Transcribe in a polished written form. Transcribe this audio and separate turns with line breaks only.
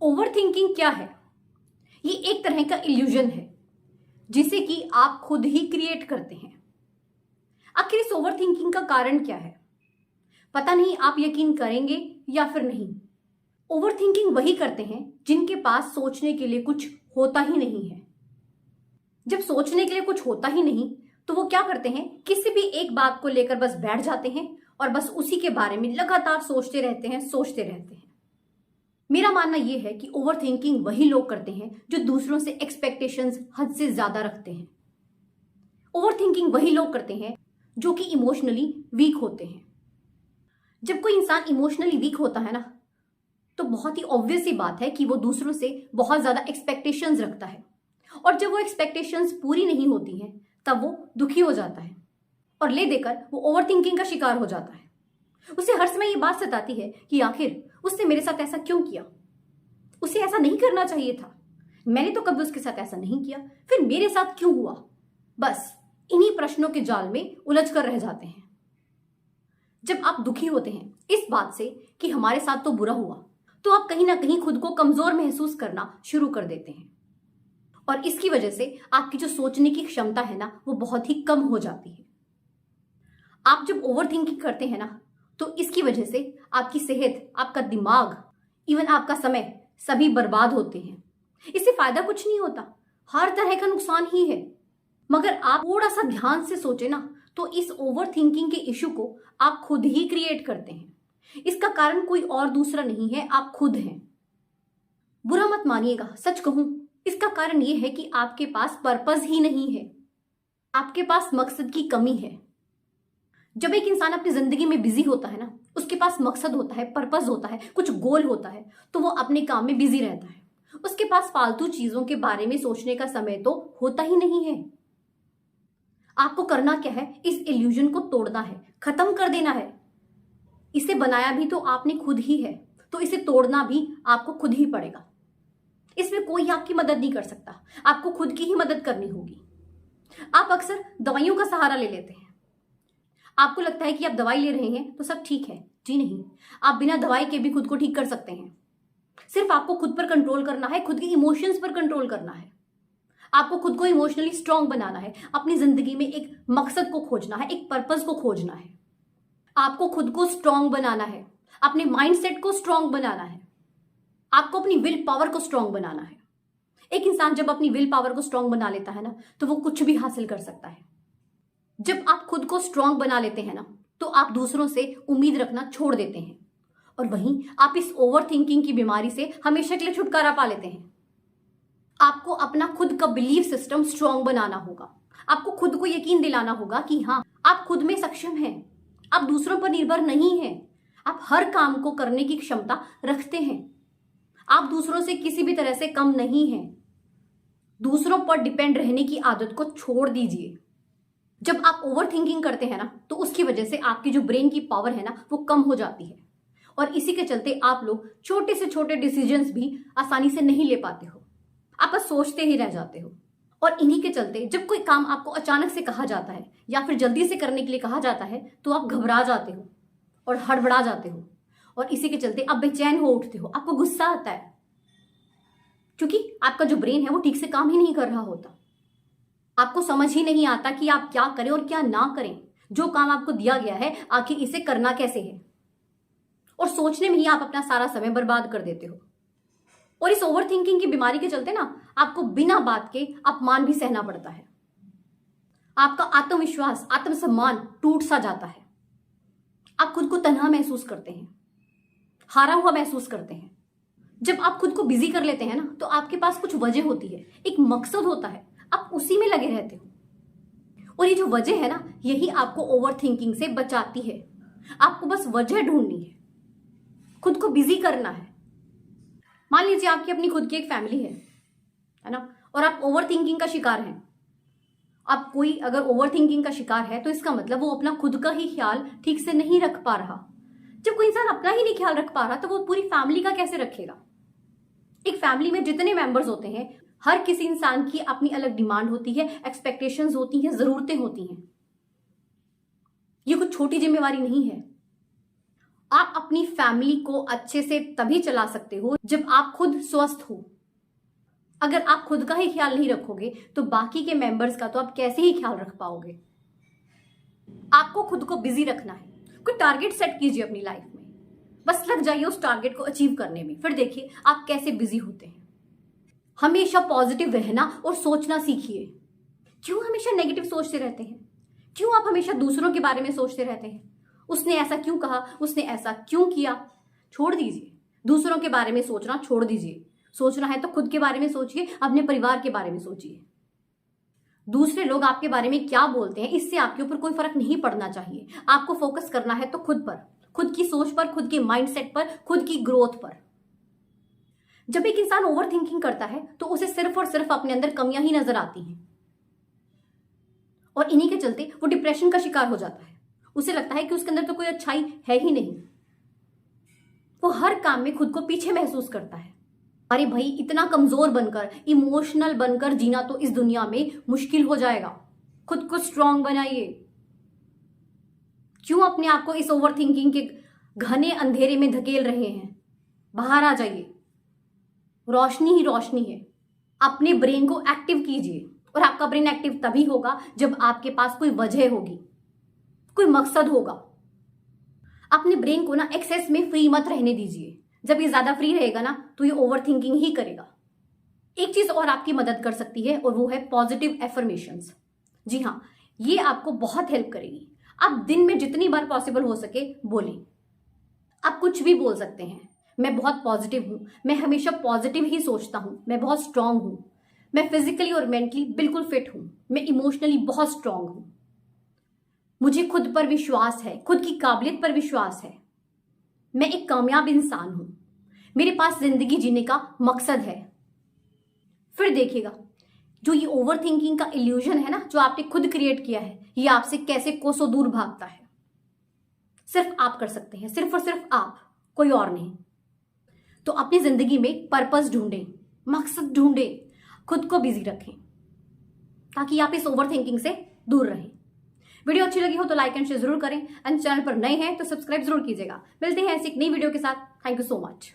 Over thinking क्या है? ये एक तरह का इल्यूजन है जिसे कि आप खुद ही क्रिएट करते हैं। आखिर इस ओवर थिंकिंग का कारण क्या है? पता नहीं आप यकीन करेंगे या फिर नहीं। ओवर थिंकिंग वही करते हैं जिनके पास सोचने के लिए कुछ होता ही नहीं है। जब सोचने के लिए कुछ होता ही नहीं तो वो क्या करते हैं, किसी भी एक बात को लेकर बस बैठ जाते हैं और बस उसी के बारे में लगातार सोचते रहते हैं। मेरा मानना यह है कि ओवर थिंकिंग वही लोग करते हैं जो दूसरों से एक्सपेक्टेशंस हद से ज्यादा रखते हैं। ओवर थिंकिंग वही लोग करते हैं जो कि इमोशनली वीक होते हैं। जब कोई इंसान इमोशनली वीक होता है ना, तो बहुत ही ऑब्वियस सी बात है कि वो दूसरों से बहुत ज्यादा एक्सपेक्टेशंस रखता है, और जब वो एक्सपेक्टेशंस पूरी नहीं होती हैं तब वो दुखी हो जाता है और ले देकर वो ओवर थिंकिंग का शिकार हो जाता है। उसे हर समय ये बात सताती है कि आखिर उसने मेरे साथ ऐसा क्यों किया, उसे ऐसा नहीं करना चाहिए था, मैंने तो कभी उसके साथ ऐसा नहीं किया, फिर मेरे साथ क्यों हुआ। बस इन्हीं प्रश्नों के जाल में उलझ कर रह जाते हैं। जब आप दुखी होते हैं इस बात से कि हमारे साथ तो बुरा हुआ, तो आप कहीं ना कहीं खुद को कमजोर महसूस करना शुरू कर देते हैं, और इसकी वजह से आपकी जो सोचने की क्षमता है ना, वो बहुत ही कम हो जाती है। आप जब ओवर थिंकिंग करते हैं ना, तो इसकी वजह से आपकी सेहत, आपका दिमाग, इवन आपका समय सभी बर्बाद होते हैं। इससे फायदा कुछ नहीं होता, हर तरह का नुकसान ही है। मगर आप थोड़ा सा ध्यान से सोचे ना, तो इस ओवर थिंकिंग के इशू को आप खुद ही क्रिएट करते हैं। इसका कारण कोई और दूसरा नहीं है, आप खुद हैं। बुरा मत मानिएगा, सच कहूं, इसका कारण यह है कि आपके पास पर्पस ही नहीं है, आपके पास मकसद की कमी है। जब एक इंसान अपनी जिंदगी में बिजी होता है ना, उसके पास मकसद होता है, पर्पस होता है, कुछ गोल होता है, तो वो अपने काम में बिजी रहता है। उसके पास फालतू चीजों के बारे में सोचने का समय तो होता ही नहीं है। आपको करना क्या है, इस इल्यूजन को तोड़ना है, खत्म कर देना है। इसे बनाया भी तो आपने खुद ही है, तो इसे तोड़ना भी आपको खुद ही पड़ेगा। इसमें कोई आपकी मदद नहीं कर सकता, आपको खुद की ही मदद करनी होगी। आप अक्सर दवाइयों का सहारा ले लेते हैं। आपको लगता है कि आप दवाई ले रहे हैं तो सब ठीक है। जी नहीं, आप बिना दवाई के भी खुद को ठीक कर सकते हैं। सिर्फ आपको खुद पर कंट्रोल करना है, खुद के इमोशंस पर कंट्रोल करना है। आपको खुद को इमोशनली स्ट्रांग बनाना है, अपनी जिंदगी में एक मकसद को खोजना है, एक पर्पस को खोजना है। आपको खुद को स्ट्रांग बनाना है, अपने माइंडसेट को स्ट्रांग बनाना है, आपको अपनी विल पावर को स्ट्रांग बनाना है। एक इंसान जब अपनी विल पावर को स्ट्रांग बना लेता है ना, तो वो कुछ भी हासिल कर सकता है। जब आप खुद को स्ट्रांग बना लेते हैं ना, तो आप दूसरों से उम्मीद रखना छोड़ देते हैं, और वहीं आप इस ओवर थिंकिंग की बीमारी से हमेशा के लिए छुटकारा पा लेते हैं। आपको अपना खुद का बिलीफ सिस्टम स्ट्रांग बनाना होगा। आपको खुद को यकीन दिलाना होगा कि हाँ, आप खुद में सक्षम हैं, आप दूसरों पर निर्भर नहीं हैं, आप हर काम को करने की क्षमता रखते हैं, आप दूसरों से किसी भी तरह से कम नहीं हैं। दूसरों पर डिपेंड रहने की आदत को छोड़ दीजिए। जब आप ओवर थिंकिंग करते हैं ना, तो उसकी वजह से आपकी जो ब्रेन की पावर है ना, वो कम हो जाती है, और इसी के चलते आप लोग छोटे से छोटे डिसीजंस भी आसानी से नहीं ले पाते हो। आप बस सोचते ही रह जाते हो, और इन्हीं के चलते जब कोई काम आपको अचानक से कहा जाता है या फिर जल्दी से करने के लिए कहा जाता है, तो आप घबरा जाते हो और हड़बड़ा जाते हो, और इसी के चलते आप बेचैन हो उठते हो, आपको गुस्सा आता है, क्योंकि आपका जो ब्रेन है वो ठीक से काम ही नहीं कर रहा होता। आपको समझ ही नहीं आता कि आप क्या करें और क्या ना करें। जो काम आपको दिया गया है, आखिर इसे करना कैसे है, और सोचने में ही आप अपना सारा समय बर्बाद कर देते हो। और इस ओवर थिंकिंग की बीमारी के चलते ना, आपको बिना बात के अपमान भी सहना पड़ता है। आपका आत्मविश्वास, आत्मसम्मान टूट सा जाता है। आप खुद को तन्हा महसूस करते हैं, हारा हुआ महसूस करते हैं। जब आप खुद को बिजी कर लेते हैं ना, तो आपके पास कुछ वजह होती है, एक मकसद होता है, आप उसी में लगे रहते हो। और ये जो वजह है ना, यही आपको ओवर थिंकिंग से बचाती है। आपको बस वजह ढूंढनी है, खुद को बिजी करना है। मान लीजिए आपकी अपनी खुद की एक फैमिली है ना, और आप ओवर थिंकिंग का शिकार हैं। आप कोई अगर ओवर थिंकिंग का शिकार है, तो इसका मतलब वो अपना खुद का ही ख्याल ठीक से नहीं रख पा रहा। जब कोई इंसान अपना ही नहीं ख्याल रख पा रहा, तो वो पूरी फैमिली का कैसे रखेगा। एक फैमिली में जितने मेंबर्स होते हैं, हर किसी इंसान की अपनी अलग डिमांड होती है, एक्सपेक्टेशंस होती हैं, जरूरतें होती हैं। ये कुछ छोटी जिम्मेवारी नहीं है। आप अपनी फैमिली को अच्छे से तभी चला सकते हो जब आप खुद स्वस्थ हो। अगर आप खुद का ही ख्याल नहीं रखोगे तो बाकी के मेंबर्स का तो आप कैसे ही ख्याल रख पाओगे। आपको खुद को बिजी रखना है। कोई टारगेट सेट कीजिए अपनी लाइफ में, बस लग जाइए उस टारगेट को अचीव करने में, फिर देखिए आप कैसे बिजी होते हैं। हमेशा पॉजिटिव रहना और सोचना सीखिए। क्यों हमेशा नेगेटिव सोचते रहते हैं? क्यों आप हमेशा दूसरों के बारे में सोचते रहते हैं? उसने ऐसा क्यों कहा, उसने ऐसा क्यों किया? छोड़ दीजिए, दूसरों के बारे में सोचना छोड़ दीजिए। सोचना है तो खुद के बारे में सोचिए, अपने परिवार के बारे में सोचिए। दूसरे लोग आपके बारे में क्या बोलते हैं इससे आपके ऊपर कोई फर्क नहीं पड़ना चाहिए। आपको फोकस करना है तो खुद पर, खुद की सोच पर, खुद के माइंडसेट पर, खुद की ग्रोथ पर। जब एक इंसान ओवर थिंकिंग करता है तो उसे सिर्फ और सिर्फ अपने अंदर कमियां ही नजर आती हैं और इन्हीं के चलते वो डिप्रेशन का शिकार हो जाता है। उसे लगता है कि उसके अंदर तो कोई अच्छाई है ही नहीं। वो हर काम में खुद को पीछे महसूस करता है। अरे भाई, इतना कमजोर बनकर, इमोशनल बनकर जीना तो इस दुनिया में मुश्किल हो जाएगा। खुद को स्ट्रांग बनाइए। क्यों अपने आप को इस ओवर थिंकिंग के घने अंधेरे में धकेल रहे हैं? बाहर आ जाइए, रोशनी ही रोशनी है। अपने ब्रेन को एक्टिव कीजिए और आपका ब्रेन एक्टिव तभी होगा जब आपके पास कोई वजह होगी, कोई मकसद होगा। अपने ब्रेन को ना एक्सेस में फ्री मत रहने दीजिए। जब ये ज्यादा फ्री रहेगा ना तो ये ओवर थिंकिंग ही करेगा। एक चीज और आपकी मदद कर सकती है और वो है पॉजिटिव एफर्मेशंस। जी हाँ, ये आपको बहुत हेल्प करेगी। आप दिन में जितनी बार पॉसिबल हो सके बोलें। आप कुछ भी बोल सकते हैं। मैं बहुत पॉजिटिव हूं, मैं हमेशा पॉजिटिव ही सोचता हूं, मैं बहुत स्ट्रांग हूं, मैं फिजिकली और मेंटली बिल्कुल फिट हूं, मैं इमोशनली बहुत स्ट्रांग हूं, मुझे खुद पर विश्वास है, खुद की काबिलियत पर विश्वास है, मैं एक कामयाब इंसान हूं, मेरे पास जिंदगी जीने का मकसद है। फिर देखिएगा जो ये ओवर थिंकिंग का इल्यूजन है ना, जो आपने खुद क्रिएट किया है, ये आपसे कैसे कोसों दूर भागता है। सिर्फ आप कर सकते हैं, सिर्फ और सिर्फ आप, कोई और नहीं। तो अपनी जिंदगी में पर्पस ढूंढें, मकसद ढूंढें, खुद को बिजी रखें ताकि आप इस ओवर थिंकिंग से दूर रहें। वीडियो अच्छी लगी हो तो लाइक एंड शेयर जरूर करें एंड चैनल पर नए हैं तो सब्सक्राइब जरूर कीजिएगा। मिलते हैं ऐसी एक नई वीडियो के साथ। Thank you so much.